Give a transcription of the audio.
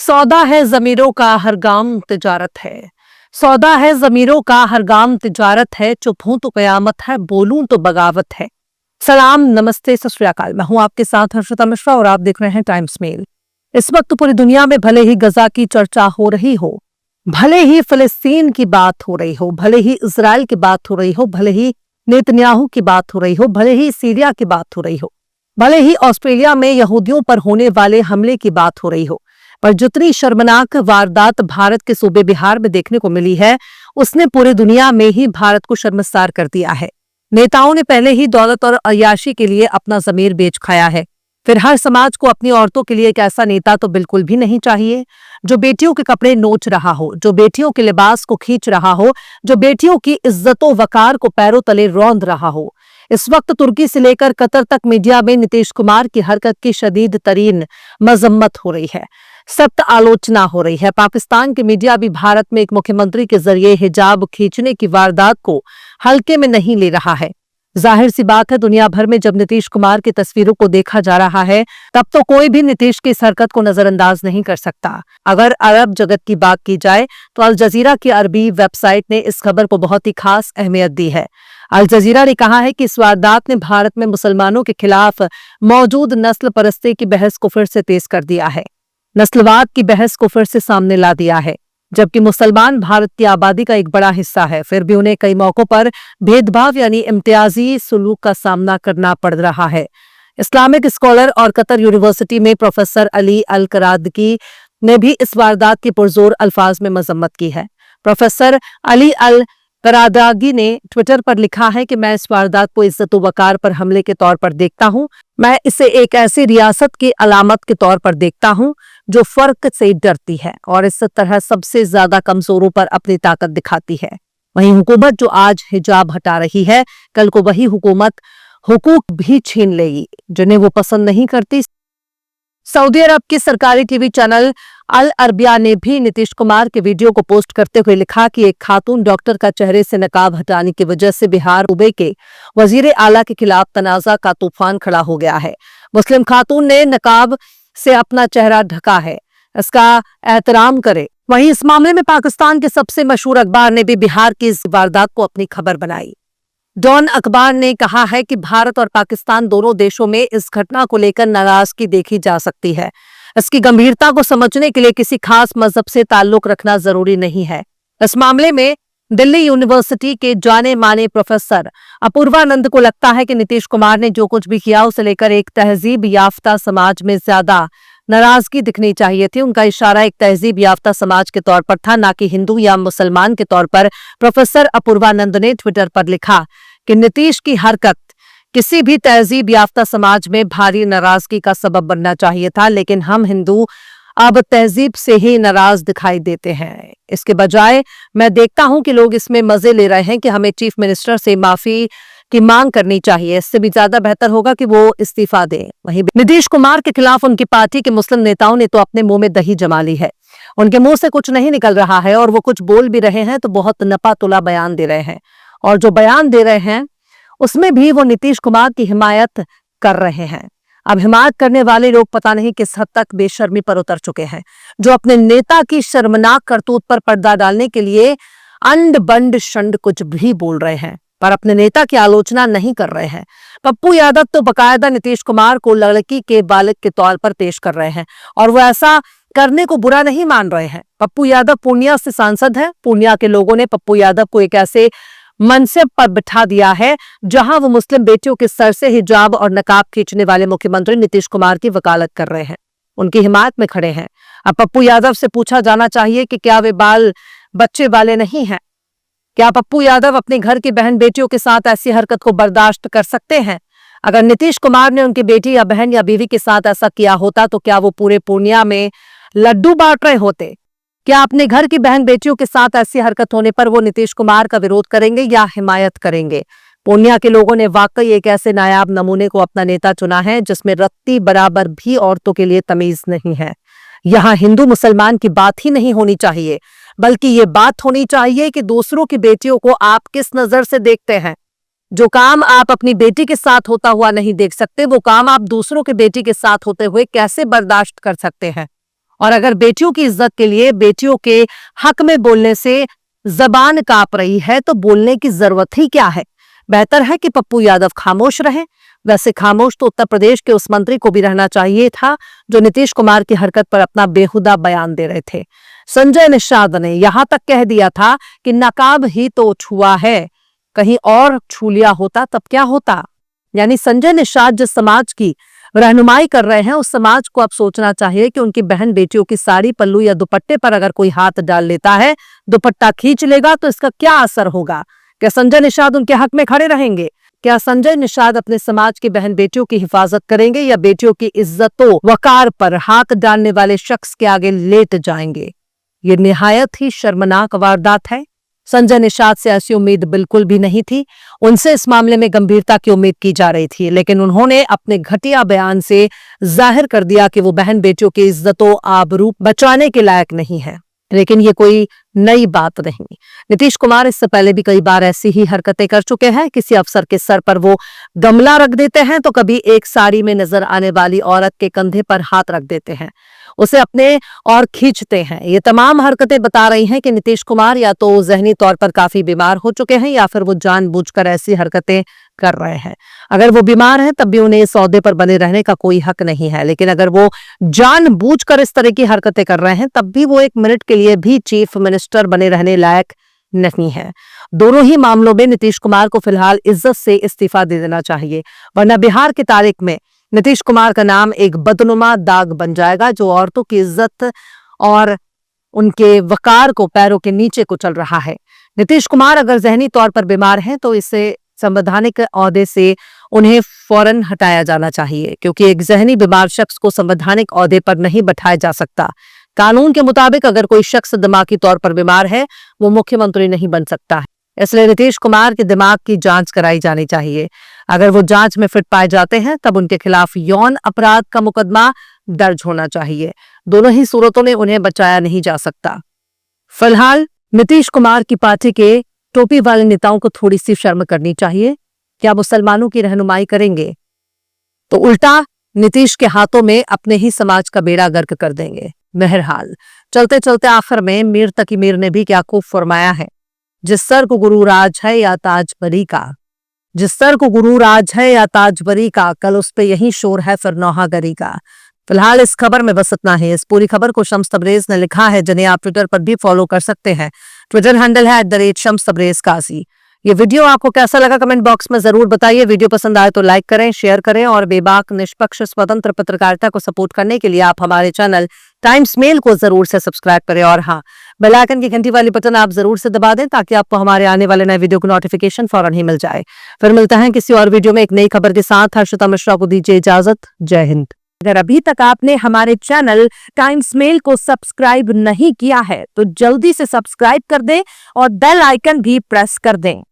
सौदा है ज़मीरों का हर गाम तिजारत है। सौदा है ज़मीरों का हर गाम तिजारत है। चुप हूं तो कयामत है, बोलूं तो बगावत है। सलाम, नमस्ते, सत श्री अकाल। मैं हूं आपके साथ हर्षिता मिश्रा और आप देख रहे हैं टाइम्स मेल। इस वक्त पूरी दुनिया में भले ही गजा की चर्चा हो रही हो, भले ही फिलिस्तीन की बात हो रही हो, भले ही इजराइल की बात हो रही हो, भले ही नेतन्याहू की बात हो रही हो, भले ही सीरिया की बात हो रही हो, भले ही ऑस्ट्रेलिया में यहूदियों पर होने वाले हमले की बात हो रही हो, पर जितनी शर्मनाक वारदात भारत के सूबे बिहार में देखने को मिली है, उसने पूरी दुनिया में ही भारत को शर्मसार कर दिया है। नेताओं ने पहले ही दौलत और अय्याशी के लिए अपना जमीर बेच खाया है। फिर हर समाज को अपनी औरतों के लिए एक ऐसा नेता तो बिल्कुल भी नहीं चाहिए जो बेटियों के कपड़े नोच रहा हो, जो बेटियों के लिबास को खींच रहा हो, जो बेटियों की इज्जतों वकार को पैरों तले रौंद रहा हो। इस वक्त तुर्की से लेकर कतर तक मीडिया में नीतीश कुमार की हरकत की शदीद तरीन मजम्मत हो रही है, सख्त आलोचना हो रही है। पाकिस्तान की मीडिया भी भारत में एक मुख्यमंत्री के जरिए हिजाब खींचने की वारदात को हल्के में नहीं ले रहा है। जाहिर सी बात है, दुनिया भर में जब नीतीश कुमार की तस्वीरों को देखा जा रहा है, तब तो कोई भी नीतीश की इस हरकत को नजरअंदाज नहीं कर सकता। अगर अरब जगत की बात की जाए तो अल जजीरा की अरबी वेबसाइट ने इस खबर को बहुत ही खास अहमियत दी है। अल जजीरा ने कहा है कि इस वारदात ने भारत में मुसलमानों के खिलाफ मौजूद नस्ल परस्ती की बहस को फिर से तेज कर दिया है, नस्लवाद की बहस को फिर से सामने ला दिया है। जबकि मुसलमान भारत की आबादी का एक बड़ा हिस्सा है, फिर भी उन्हें कई मौकों पर भेदभाव यानी इम्तियाजी सुलूक का सामना करना पड़ रहा है। इस्लामिक स्कॉलर और कतर यूनिवर्सिटी में प्रोफेसर अली अल करादकी ने भी इस वारदात की पुरजोर अल्फाज में मजम्मत की है। प्रोफेसर अली अल करादागी ने ट्विटर पर लिखा है कि मैं इस वारदात को इज्जत वकार पर हमले के तौर पर देखता हूं। मैं इसे एक ऐसी रियासत की अलामत के तौर पर देखता हूं जो फर्क से डरती है और इस तरह सबसे ज्यादा कमजोरों पर अपनी ताकत दिखाती है। वहीं हुकूमत जो आज हिजाब हटा रही है, कल को वही हुकूमत हुकूक भी छीन लेगी जिन्हें वो पसंद नहीं करती। सऊदी अरब की सरकारी टीवी चैनल अल अरबिया ने भी नीतीश कुमार के वीडियो को पोस्ट करते हुए लिखा कि एक खातून डॉक्टर का चेहरे से नकाब हटाने की वजह से बिहार सूबे के वजीर आला के खिलाफ तनाजा का तूफान खड़ा हो गया है। मुस्लिम खातून ने नकाब से अपना चेहरा ढका है, इसका एहतराम करे। वहीं इस मामले में पाकिस्तान के सबसे मशहूर अखबार ने भी बिहार की इस वारदात को अपनी खबर बनाई। डॉन अखबार ने कहा है कि भारत और पाकिस्तान दोनों देशों में इस घटना को लेकर नाराजगी देखी जा सकती है। इसकी गंभीरता को समझने के लिए किसी खास मजहब से ताल्लुक रखना जरूरी नहीं है। इस मामले में दिल्ली यूनिवर्सिटी के जाने माने प्रोफेसर अपूर्वानंद को लगता है कि नीतीश कुमार ने जो कुछ भी किया उसे लेकर एक तहजीब याफ्ता समाज में ज्यादा नाराजगी दिखनी चाहिए थी। उनका इशारा एक तहजीब याफ्ता समाज के तौर पर था, ना कि हिंदू या मुसलमान के तौर पर। प्रोफेसर अपूर्वानंद ने ट्विटर पर लिखा कि नीतीश की हरकत किसी भी तहजीब याफ्ता समाज में भारी नाराजगी का सबब बनना चाहिए था, लेकिन हम हिंदू अब तहजीब से ही नाराज दिखाई देते हैं। इसके बजाय मैं देखता हूं कि लोग इसमें मजे ले रहे हैं कि हमें चीफ मिनिस्टर से माफी की मांग करनी चाहिए। इससे भी ज्यादा बेहतर होगा कि वो इस्तीफा दें। वहीं नीतीश कुमार के खिलाफ उनकी पार्टी के मुस्लिम नेताओं ने तो अपने मुंह में दही जमा ली है। उनके मुंह से कुछ नहीं निकल रहा है और वो कुछ बोल भी रहे हैं तो बहुत नपा तुला बयान दे रहे हैं, और जो बयान दे रहे हैं उसमें भी वो नीतीश कुमार की हिमायत कर रहे हैं। अब हिमायत करने वाले लोग पता नहीं किस हद तक बेशर्मी पर उतर चुके हैं, जो अपने नेता की शर्मनाक करतूत पर पर्दा डालने के लिए अंड बंड शंड कुछ भी बोल रहे हैं, पर अपने नेता की आलोचना नहीं कर रहे हैं। पप्पू यादव तो बकायदा नीतीश कुमार को लड़की के बालक के तौर पर पेश कर रहे हैं और वो ऐसा करने को बुरा नहीं मान रहे हैं। पप्पू यादव पूर्णिया से सांसद है। पूर्णिया के लोगों ने पप्पू यादव को एक ऐसे मनसब पर बिठा दिया है जहां वो मुस्लिम बेटियों के सर से हिजाब और नकाब खींचने वाले मुख्यमंत्री नीतीश कुमार की वकालत कर रहे हैं, उनकी हिमायत में खड़े हैं। अब पप्पू यादव से पूछा जाना चाहिए कि क्या वे बाल बच्चे वाले नहीं हैं? क्या पप्पू यादव अपने घर की बहन बेटियों के साथ ऐसी हरकत को बर्दाश्त कर सकते हैं? अगर नीतीश कुमार ने उनकी बेटी या बहन या बीवी के साथ ऐसा किया होता तो क्या वो पूरे पूर्णिया में लड्डू बांट रहे होते? क्या अपने घर की बहन बेटियों के साथ ऐसी हरकत होने पर वो नीतीश कुमार का विरोध करेंगे या हिमायत करेंगे? पूर्णिया के लोगों ने वाकई एक ऐसे नायाब नमूने को अपना नेता चुना है जिसमें रत्ती बराबर भी औरतों के लिए तमीज नहीं है। यहाँ हिंदू मुसलमान की बात ही नहीं होनी चाहिए, बल्कि ये बात होनी चाहिए कि दूसरों की बेटियों को आप किस नजर से देखते हैं। जो काम आप अपनी बेटी के साथ होता हुआ नहीं देख सकते, वो काम आप दूसरों के बेटी के साथ होते हुए कैसे बर्दाश्त कर सकते हैं? और अगर बेटियों की इज्जत के लिए बेटियों के हक में बोलने से जबान कांप रही है तो बोलने की जरूरत ही क्या है। बेहतर है कि पप्पू यादव खामोश रहे। वैसे खामोश तो उत्तर प्रदेश के उस मंत्री को भी रहना चाहिए था जो नीतीश कुमार की हरकत पर अपना बेहुदा बयान दे रहे थे। संजय निषाद ने यहां तक कह दिया था कि नकाब ही तो छुआ है, कहीं और छू लिया होता तब क्या होता। यानी संजय निषाद जिस समाज की रहनुमाई कर रहे हैं उस समाज को अब सोचना चाहिए कि उनकी बहन बेटियों की साड़ी, पल्लू या दुपट्टे पर अगर कोई हाथ डाल लेता है, दुपट्टा खींच लेगा तो इसका क्या असर होगा। क्या संजय निषाद उनके हक में खड़े रहेंगे? क्या संजय निषाद अपने समाज की बहन बेटियों की हिफाजत करेंगे या बेटियों की इज्जतों वकार पर हाथ डालने वाले शख्स के आगे लेट जाएंगे? ये निहायत ही शर्मनाक वारदात है। संजय निषाद से ऐसी उम्मीद बिल्कुल भी नहीं थी। उनसे इस मामले में गंभीरता की उम्मीद की जा रही थी, लेकिन उन्होंने अपने घटिया बयान से जाहिर कर दिया कि वो बहन बेटियों की इज्जतों आबरू बचाने के लायक नहीं है। लेकिन ये कोई नई बात नहीं। नीतीश कुमार इससे पहले भी कई बार ऐसी ही हरकतें कर चुके हैं। किसी अफसर के सर पर वो गमला रख देते हैं तो कभी एक साड़ी में नजर आने वाली औरत के कंधे पर हाथ रख देते हैं, उसे अपने और खींचते हैं। ये तमाम हरकतें बता रही हैं कि नीतीश कुमार या तो जहनी तौर पर काफी बीमार हो चुके हैं या फिर वो जानबूझकर ऐसी हरकतें कर रहे हैं। अगर वो बीमार हैं तब भी उन्हें इस ओहदे पर बने रहने का कोई हक नहीं है, लेकिन अगर वो जानबूझकर इस तरह की हरकतें कर रहे हैं तब भी वो एक मिनट के लिए भी चीफ मिनिस्टर बने रहने लायक नहीं है। दोनों ही मामलों में नीतीश कुमार को फिलहाल इज्जत से इस्तीफा दे देना चाहिए, वरना बिहार की तारीख में नीतीश कुमार का नाम एक बदनुमा दाग बन जाएगा जो औरतों की इज्जत और उनके वकार को पैरों के नीचे कुचल रहा है। नीतीश कुमार अगर जहनी तौर पर बीमार हैं तो इसे संवैधानिक ओहदे से उन्हें फौरन हटाया जाना चाहिए, क्योंकि एक जहनी बीमार शख्स को संवैधानिक ओहदे पर नहीं बैठाया जा सकता। कानून के मुताबिक अगर कोई शख्स दिमागी तौर पर बीमार है वो मुख्यमंत्री नहीं बन सकता है। इसलिए नीतीश कुमार के दिमाग की जांच कराई जानी चाहिए। अगर वो जांच में फिट पाए जाते हैं तब उनके खिलाफ यौन अपराध का मुकदमा दर्ज होना चाहिए। दोनों ही सूरतों में उन्हें बचाया नहीं जा सकता। फिलहाल नीतीश कुमार की पार्टी के टोपी वाले नेताओं को थोड़ी सी शर्म करनी चाहिए। क्या मुसलमानों की रहनुमाई करेंगे तो उल्टा नीतीश के हाथों में अपने ही समाज का बेड़ा गर्क कर देंगे। बहरहाल चलते चलते आखिर में मीर तकी मीर ने भी क्या खूब फरमाया है, जिस सर को गुरु राज है या ताजबरी का, जिस सर को गुरु राज है या ताजबरी का, कल उस पे यही शोर है फिर नौहागरी का। फिलहाल इस खबर में बस इतना है। इस पूरी खबर को शम्स तबरेज ने लिखा है, जिन्हें आप ट्विटर पर भी फॉलो कर सकते हैं। ट्विटर हैंडल है @shams_tabrez-kazi। ये वीडियो आपको कैसा लगा कमेंट बॉक्स में जरूर बताइए। वीडियो पसंद आए तो लाइक करें, शेयर करें और बेबाक निष्पक्ष स्वतंत्र पत्रकारिता को सपोर्ट करने के लिए आप हमारे चैनल टाइम्स मेल को जरूर से सब्सक्राइब करें और हाँ, बेल आइकन की घंटी वाली बटन आप जरूर से दबा दें ताकि आपको हमारे आने वाले नए वीडियो की नोटिफिकेशन फौरन ही मिल जाए। फिर मिलते हैं किसी और वीडियो में एक नई खबर के साथ। हर्षिता मिश्रा को दीजिए इजाजत। जय हिंद। अगर अभी तक आपने हमारे चैनल टाइम्स मेल को सब्सक्राइब नहीं किया है तो जल्दी से सब्सक्राइब कर दें और बेल आइकन भी प्रेस कर दें।